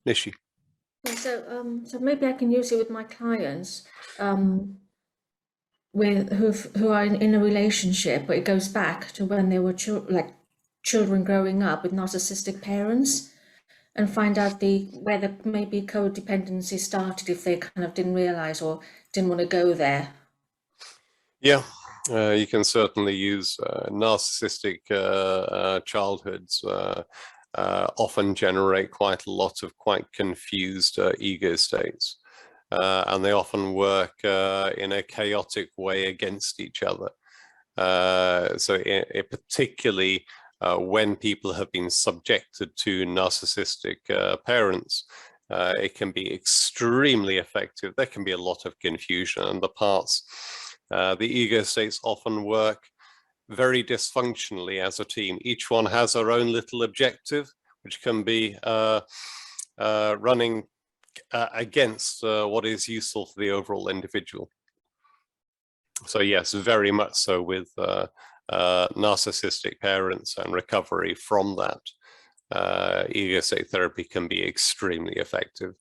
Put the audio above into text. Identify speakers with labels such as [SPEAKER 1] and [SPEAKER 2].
[SPEAKER 1] Nishi.
[SPEAKER 2] Yeah, so maybe I can use it with my clients who are in a relationship, but it goes back to when they were children growing up with narcissistic parents, and find out where the maybe codependency started if they kind of didn't realize or didn't want to go there.
[SPEAKER 1] Yeah, you can certainly use narcissistic childhoods. Often generate quite a lot of quite confused ego states. And they often work in a chaotic way against each other. So particularly when people have been subjected to narcissistic parents, it can be extremely effective. There can be a lot of confusion, and the ego states often work very dysfunctionally as a team. Each one has their own little objective, which can be running against what is useful for the overall individual. So yes, very much so with narcissistic parents and recovery from that. Ego state therapy can be extremely effective.